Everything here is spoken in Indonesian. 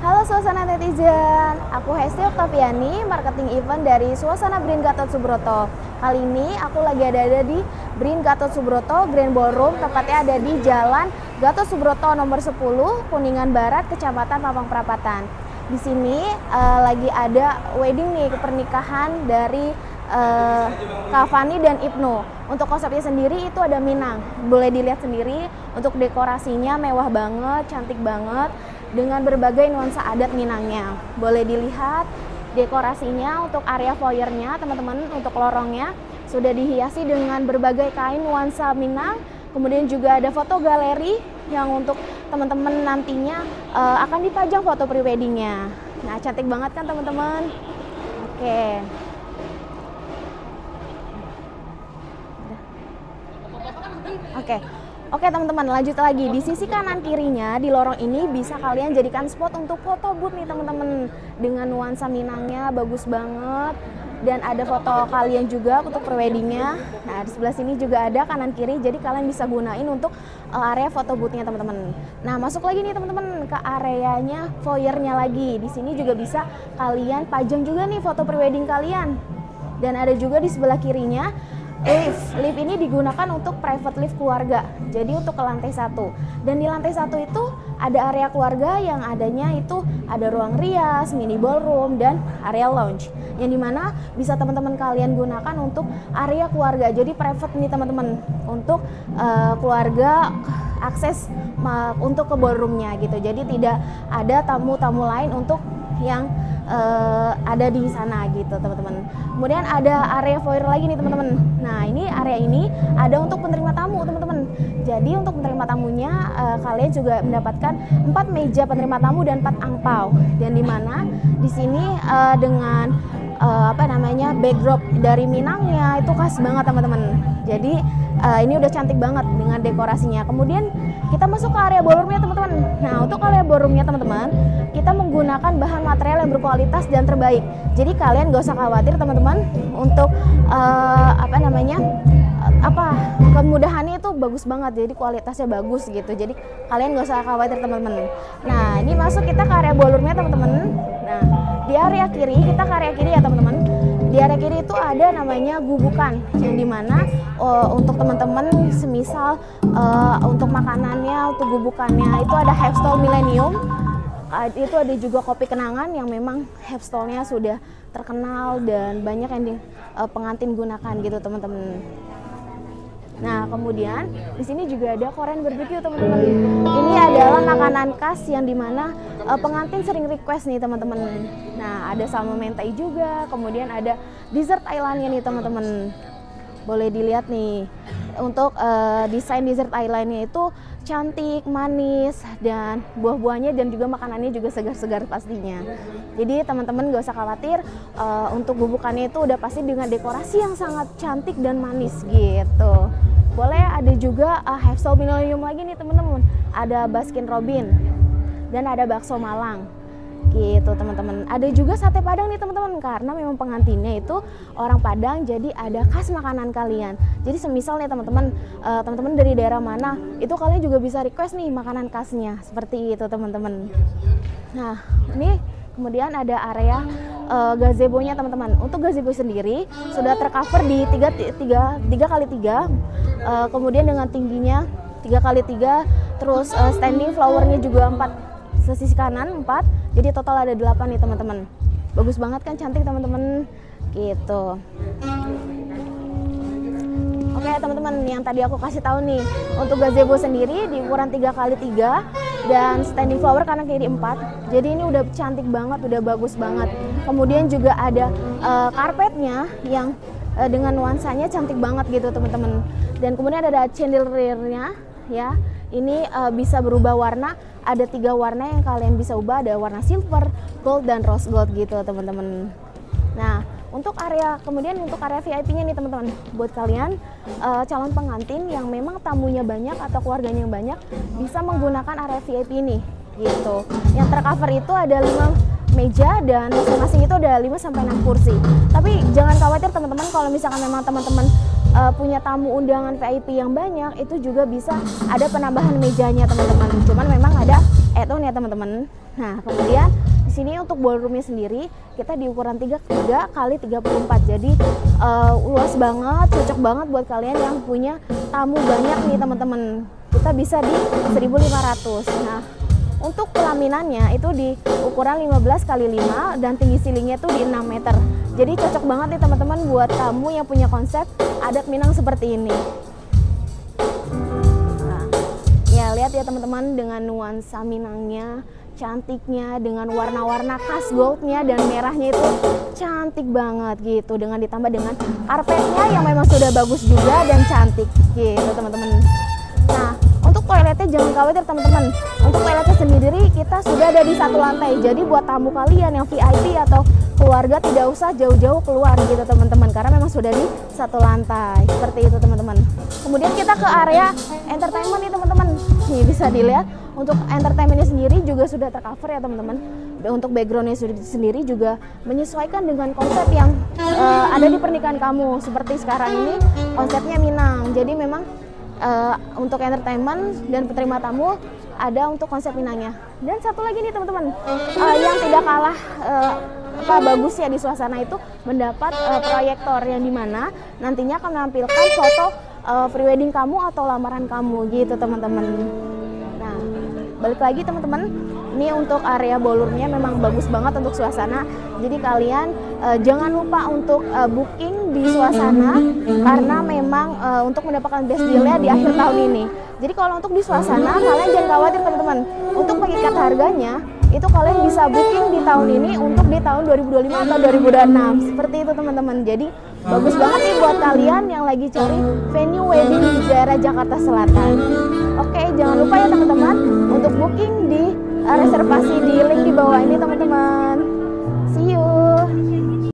Halo Suasana Netizen, aku Hesti Oktaviani, marketing event dari Suasana Brin Gatot Subroto. Kali ini aku lagi ada di Brin Gatot Subroto Grand Ballroom, tepatnya ada di Jalan Gatot Subroto nomor 10, Kuningan Barat, Kecamatan Mampang Perapatan. Di sini lagi ada wedding nih, pernikahan dari Kak Fani dan Ibnu. Untuk konsepnya sendiri itu ada Minang. Boleh dilihat sendiri, untuk dekorasinya mewah banget, cantik banget, dengan berbagai nuansa adat Minangnya. Boleh dilihat dekorasinya untuk area foyernya, teman-teman, untuk lorongnya sudah dihiasi dengan berbagai kain nuansa Minang. Kemudian juga ada foto galeri yang untuk teman-teman nantinya akan dipajang foto preweddingnya. Nah, cantik banget kan teman-teman? Oke. Oke teman-teman, lanjut lagi. Di sisi kanan kirinya di lorong ini bisa kalian jadikan spot untuk foto booth nih teman-teman, dengan nuansa Minangnya bagus banget, dan ada foto kalian juga untuk preweddingnya. Nah, di sebelah sini juga ada kanan kiri, jadi kalian bisa gunain untuk area foto boothnya teman-teman. Nah, masuk lagi nih teman-teman ke areanya foyernya lagi. Di sini juga bisa kalian pajang juga nih foto prewedding kalian, dan ada juga di sebelah kirinya lift ini digunakan untuk private lift keluarga, jadi untuk ke lantai 1. Dan di lantai 1 itu ada area keluarga yang adanya itu ada ruang rias, mini ballroom, dan area lounge, yang dimana bisa teman-teman kalian gunakan untuk area keluarga. Jadi private nih teman-teman, untuk keluarga akses untuk ke ballroomnya gitu. Jadi tidak ada tamu-tamu lain untuk yang ada di sana gitu teman-teman. Kemudian ada area foyer lagi nih teman-teman. Nah, ini area ini ada untuk penerima tamu teman-teman. Jadi untuk penerima tamunya kalian juga mendapatkan 4 meja penerima tamu dan 4 angpau. Dan di mana di sini dengan backdrop dari Minangnya itu khas banget teman-teman. Jadi ini udah cantik banget dengan dekorasinya. Kemudian kita masuk ke area ballroomnya teman-teman. Nah, untuk area ballroomnya teman-teman, kita menggunakan bahan material yang berkualitas dan terbaik. Jadi kalian gak usah khawatir teman-teman untuk kemudahannya itu bagus banget. Jadi kualitasnya bagus gitu. Jadi kalian gak usah khawatir teman-teman. Nah, ini masuk kita ke area ballroomnya teman-teman. Nah, di area kiri, kita ke area kiri ya teman-teman. Di area kiri itu ada namanya gubukan, yang dimana untuk teman-teman semisal untuk makanannya, untuk gubukannya itu ada Hepstall Millennium. Itu ada juga kopi kenangan yang memang Hepstallnya sudah terkenal dan banyak yang pengantin gunakan gitu teman-teman. Nah, kemudian di sini juga ada Korean barbecue teman-teman. Ini adalah makanan khas yang dimana pengantin sering request nih teman-teman. Nah, ada salmon mentai juga, kemudian ada dessert Thailandnya nih teman-teman. Boleh dilihat nih, untuk desain dessert Thailandnya itu cantik, manis, dan buah-buahnya dan juga makanannya juga segar-segar pastinya. Jadi teman-teman gak usah khawatir, untuk bubukannya itu udah pasti dengan dekorasi yang sangat cantik dan manis gitu. Boleh ada juga Hepstall Millennium lagi nih teman-teman. Ada Baskin Robin dan ada bakso Malang gitu teman-teman. Ada juga sate Padang nih teman-teman, karena memang pengantinnya itu orang Padang, jadi ada khas makanan kalian. Jadi semisal nih teman-teman, teman-teman dari daerah mana, itu kalian juga bisa request nih makanan khasnya seperti itu teman-teman. Nah, ini kemudian ada area gazebo-nya teman-teman. Untuk gazebo sendiri sudah tercover di 3x3, kemudian dengan tingginya 3x3, terus standing flowernya juga 4, sisi kanan 4, jadi total ada 8 nih teman-teman. Bagus banget kan, cantik teman-teman gitu. Oke teman-teman, yang tadi aku kasih tahu nih, untuk gazebo sendiri di ukuran 3x3 dan standing flower kanan kiri 4. Jadi ini udah cantik banget, udah bagus banget. Kemudian juga ada karpetnya yang dengan nuansanya cantik banget gitu teman-teman. Dan kemudian ada chandelier-nya ya. Ini bisa berubah warna, ada 3 warna yang kalian bisa ubah, ada warna silver, gold, dan rose gold gitu teman-teman. Nah, untuk area VIP-nya nih teman-teman, buat kalian calon pengantin yang memang tamunya banyak atau keluarganya yang banyak, bisa menggunakan area VIP ini gitu. Yang tercover itu ada 5 meja dan masing-masing itu ada 5-6 kursi. Tapi jangan khawatir teman-teman, kalau misalkan memang teman-teman punya tamu undangan VIP yang banyak, itu juga bisa ada penambahan mejanya teman-teman. Cuman memang ada add-on ya teman-teman. Nah, kemudian di sini untuk ballroomnya sendiri kita di ukuran 3 kali 34. Jadi luas banget, cocok banget buat kalian yang punya tamu banyak nih teman-teman. Kita bisa di 1.500. Nah, untuk pelaminannya itu di ukuran 15 kali 5 dan tinggi ceilingnya itu di 6 meter. Jadi cocok banget nih teman-teman buat tamu yang punya konsep adat Minang seperti ini. Nah, ya lihat ya teman-teman, dengan nuansa Minangnya, cantiknya, dengan warna-warna khas goldnya dan merahnya itu cantik banget gitu. Dengan ditambah dengan karpetnya yang memang sudah bagus juga dan cantik gitu teman-teman. Nah, untuk toiletnya jangan khawatir teman-teman. Untuk toiletnya sendiri kita sudah ada di 1 lantai. Jadi buat tamu kalian yang VIP atau keluarga tidak usah jauh-jauh keluar gitu teman-teman, karena memang sudah di 1 lantai. Seperti itu teman-teman. Kemudian kita ke area entertainment nih teman-teman. Nih bisa dilihat untuk entertainmentnya sendiri juga sudah tercover ya teman-teman. Untuk backgroundnya sendiri juga menyesuaikan dengan konsep yang ada di pernikahan kamu. Seperti sekarang ini konsepnya Minang. Jadi memang untuk entertainment dan penerima tamu ada untuk konsep Minangnya. Dan satu lagi nih teman-teman, yang tidak kalah bagusnya di suasana itu mendapat proyektor yang dimana nantinya akan menampilkan foto prewedding kamu atau lamaran kamu gitu teman-teman. Nah, balik lagi teman-teman, ini untuk area ballroomnya memang bagus banget untuk suasana. Jadi kalian jangan lupa untuk booking di suasana, karena memang untuk mendapatkan best deal-nya di akhir tahun ini. Jadi kalau untuk di suasana kalian jangan khawatir teman-teman. Untuk mengikat harganya itu kalian bisa booking di tahun ini untuk di tahun 2025 atau 2026. Seperti itu teman-teman. Jadi bagus banget nih buat kalian yang lagi cari venue wedding di daerah Jakarta Selatan. Oke, jangan lupa ya teman-teman untuk booking di reservasi di link di bawah